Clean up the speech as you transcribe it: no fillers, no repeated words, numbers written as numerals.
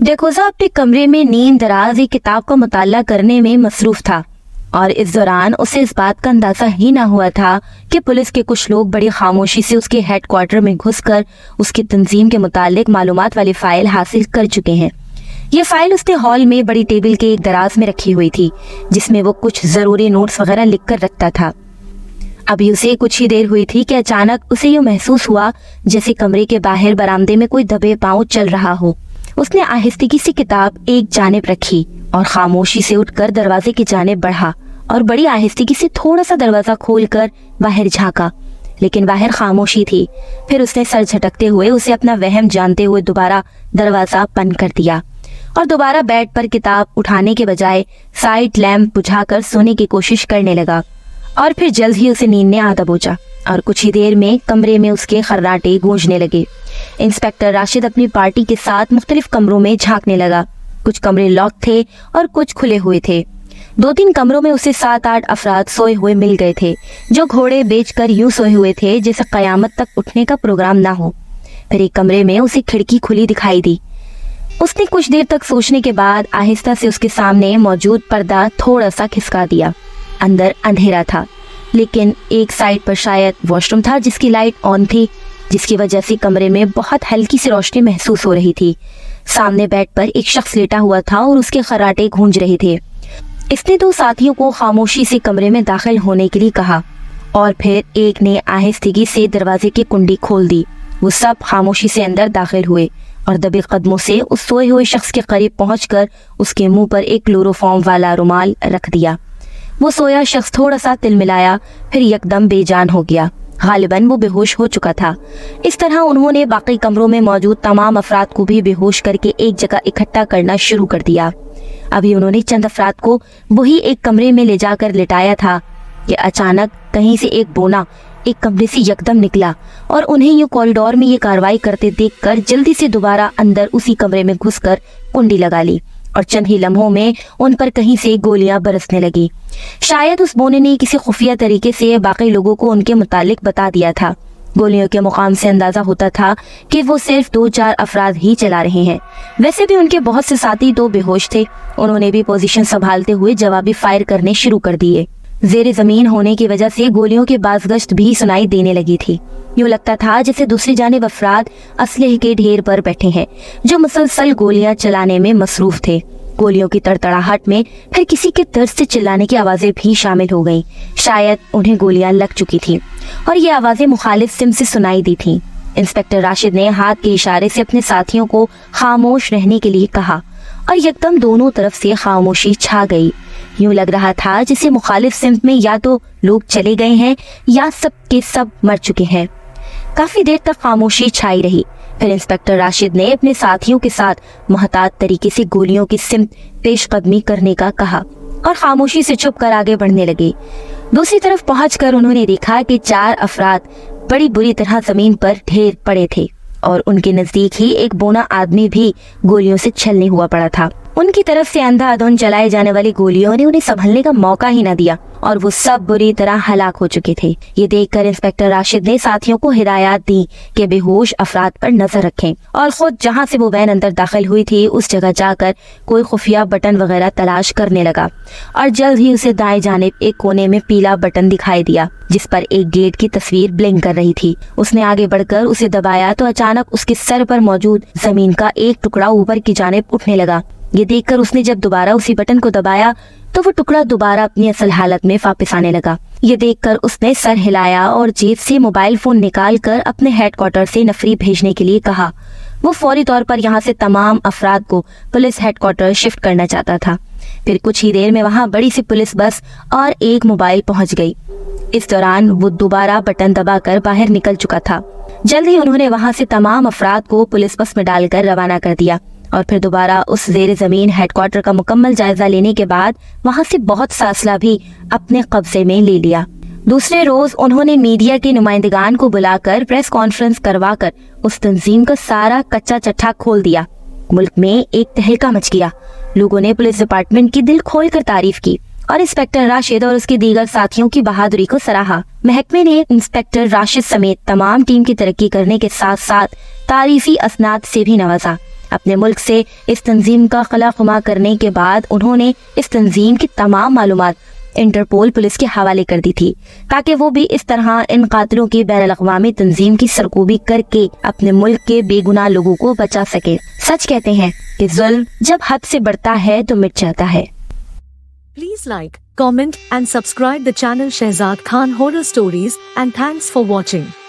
डेकोजा अपने कमरे में नींद दराज एक किताब का मुताला करने में मसरूफ था और इस दौरान उसे इस बात का अंदाजा ही ना हुआ था कि पुलिस के कुछ लोग बड़ी खामोशी से उसके हेडक्वार्टर में घुसकर उसकी तंजीम के मुतालिक मालूमात वाली फाइल हासिल कर चुके हैं। ये फाइल उसने हॉल में बड़ी टेबल के एक दराज में रखी हुई थी, जिसमें वो कुछ जरूरी नोट्स वगैरह लिख कर रखता था। अभी उसे कुछ ही देर हुई थी कि अचानक उसे यूँ महसूस हुआ जैसे कमरे के बाहर बरामदे में कोई दबे पांव चल रहा हो। उसने आहिस्तेगी से किताब एक जानिब रखी और खामोशी से उठकर दरवाजे की जानिब बढ़ा और बड़ी आहिस्तेगी से थोड़ा सा दरवाजा खोलकर बाहर झांका, लेकिन बाहर खामोशी थी। फिर उसने सर झटकते हुए उसे अपना वहम जानते हुए दोबारा दरवाजा बंद कर दिया और दोबारा बेड पर किताब उठाने के बजाय साइड लैंप बुझाकर सोने की कोशिश करने लगा। और फिर जल्द ही उसे नींद ने आ दबोचा और कुछ ही देर में कमरे में उसके खर्राटे गूंजने लगे। इंस्पेक्टर राशिद अपनी पार्टी के साथ मुख्तलिफ कमरों में झांकने लगा। कुछ कमरे लॉक थे और कुछ खुले हुए थे। 2-3 कमरों में उसे 7-8 अफराद सोए हुए मिल गए थे, जो घोड़े बेचकर यूं सोए हुए थे जैसे कयामत तक उठने का प्रोग्राम ना हो। फिर एक कमरे में उसे खिड़की खुली दिखाई दी। उसने कुछ देर तक सोचने के बाद आहिस्ता से उसके सामने मौजूद पर्दा थोड़ा सा खिसका दिया। अंदर अंधेरा था, लेकिन एक साइड पर शायद वॉशरूम था जिसकी लाइट ऑन थी, जिसकी वजह से कमरे में बहुत हल्की सी रोशनी महसूस हो रही थी। सामने बेड पर एक शख्स लेटा हुआ था और उसके खर्राटे गूंज रहे थे। इसने 2 साथियों को खामोशी से कमरे में दाखिल होने के लिए कहा और फिर एक ने आहिस्तेगी से दरवाजे की कुंडी खोल दी। वो सब खामोशी से अंदर दाखिल हुए और दबे कदमों से उस सोए हुए शख्स के करीब पहुंचकर उसके मुंह पर एक क्लोरोफॉर्म वाला रुमाल रख दिया। वो सोया शख्स थोड़ा सा तिलमिलाया, फिर यकदम बेजान हो गया। गालिबन वो बेहोश हो चुका था। इस तरह उन्होंने बाकी कमरों में मौजूद तमाम अफराद को भी बेहोश करके एक जगह इकट्ठा करना शुरू कर दिया। अभी उन्होंने चंद अफराद को वही एक कमरे में ले जाकर लिटाया था कि अचानक कहीं से एक बोना एक कमरे से यकदम निकला और उन्हें यूं कॉरिडोर में ये कार्रवाई करते देखकर जल्दी से दोबारा अंदर उसी कमरे में घुसकर कुंडी लगा ली और चंद ही लम्हों में उन पर कहीं से गोलियां बरसने लगी। शायद उस बोने ने किसी खुफिया तरीके से बाकी लोगों को उनके मुतालिक बता दिया था। गोलियों के मुकाम से अंदाजा होता था कि वो सिर्फ 2-4 अफराद ही चला रहे हैं। वैसे भी उनके बहुत से साथी तो बेहोश थे। उन्होंने भी पोजीशन संभालते हुए जवाबी फायर करने शुरू कर दिए। जेर जमीन होने की वजह से गोलियों की बाज़गश्त भी सुनाई देने लगी थी। यूं लगता था जैसे दूसरी जानिब अफराद असलहे के ढेर पर बैठे हैं, जो मुसलसल गोलियां चलाने में मसरूफ थे। गोलियों की तड़तड़ाहट में फिर किसी के दर्द से चिल्लाने की आवाजें भी शामिल हो गईं। शायद उन्हें गोलियां लग चुकी थीं और ये आवाजें मुखालिफ सिम से सुनाई दी थीं। इंस्पेक्टर राशिद ने हाथ के इशारे से अपने साथियों को खामोश रहने के लिए कहा और यकदम दोनों तरफ से खामोशी छा गई। यूं लग रहा था जैसे मुखालिफ सिमत में या तो लोग चले गए हैं या सब के सब मर चुके हैं। काफी देर तक खामोशी छाई रही। फिर इंस्पेक्टर राशिद ने अपने साथियों के साथ मुहतात तरीके से गोलियों की सिमत पेशकदमी करने का कहा और खामोशी से चुप कर आगे बढ़ने लगे। दूसरी तरफ पहुंचकर उन्होंने देखा कि 4 अफराद बड़ी बुरी तरह जमीन पर ढेर पड़े थे और उनके नजदीक ही एक बोना आदमी भी गोलियों से छलने हुआ पड़ा था। उनकी तरफ से अंधाधुंध चलाए जाने वाली गोलियों ने उन्हें संभलने का मौका ही न दिया और वो सब बुरी तरह हलाक हो चुके थे। ये देखकर इंस्पेक्टर राशिद ने साथियों को हिदायत दी कि बेहोश अफराद पर नजर रखें और खुद जहां से वो वैन अंदर दाखिल हुई थी उस जगह जाकर कोई खुफिया बटन वगैरह तलाश करने लगा और जल्द ही उसे दाएं जानिब एक कोने में पीला बटन दिखाई दिया जिस पर एक गेट की तस्वीर ब्लिंक कर रही थी। उसने आगे बढ़कर उसे दबाया तो अचानक उसके सर पर मौजूद जमीन का एक टुकड़ा ऊपर की जानिब उठने लगा। ये देखकर उसने जब दोबारा उसी बटन को दबाया तो वो टुकड़ा दोबारा अपनी असल हालत में वापस आने लगा। ये देखकर उसने सर हिलाया और जेब से मोबाइल फोन निकालकर अपने हेडक्वार्टर से नफरी भेजने के लिए कहा। वो फौरी तौर पर यहाँ से तमाम अफराद को पुलिस हेडक्वार्टर शिफ्ट करना चाहता था। फिर कुछ ही देर में वहाँ बड़ी सी पुलिस बस और एक मोबाइल पहुँच गई। इस दौरान वो दोबारा बटन दबाकर बाहर निकल चुका था। जल्द ही उन्होंने वहाँ से तमाम अफराद को पुलिस बस में डालकर रवाना कर दिया और फिर दोबारा उस जेर जमीन हेडक्वार्टर का मुकम्मल जायजा लेने के बाद वहाँ से बहुत सा असला भी अपने कब्जे में ले लिया। दूसरे रोज उन्होंने मीडिया के नुमाइंदगान को बुलाकर प्रेस कॉन्फ्रेंस करवाकर उस तंजीम का सारा कच्चा चट्टा खोल दिया। मुल्क में एक तहलका मच गया। लोगों ने पुलिस डिपार्टमेंट की दिल खोल कर तारीफ की और इंस्पेक्टर राशिद और उसके दीगर साथियों की बहादुरी को सराहा। महकमे ने इंस्पेक्टर राशिद समेत तमाम टीम की तरक्की करने के साथ साथ तारीफी असनाद से भी नवाजा। اپنے ملک سے اس تنظیم کا خلا خما کرنے کے بعد انہوں نے اس تنظیم کی تمام معلومات انٹرپول پولیس کے حوالے کر دی تھی تاکہ وہ بھی اس طرح ان قاتلوں کی بین الاقوامی تنظیم کی سرکوبی کر کے اپنے ملک کے بے گناہ لوگوں کو بچا سکے۔ سچ کہتے ہیں کہ ظلم جب حد سے بڑھتا ہے تو مٹ جاتا ہے۔ Please like, comment and subscribe the channel Shehzad Khan Horror Stories, and thanks for watching.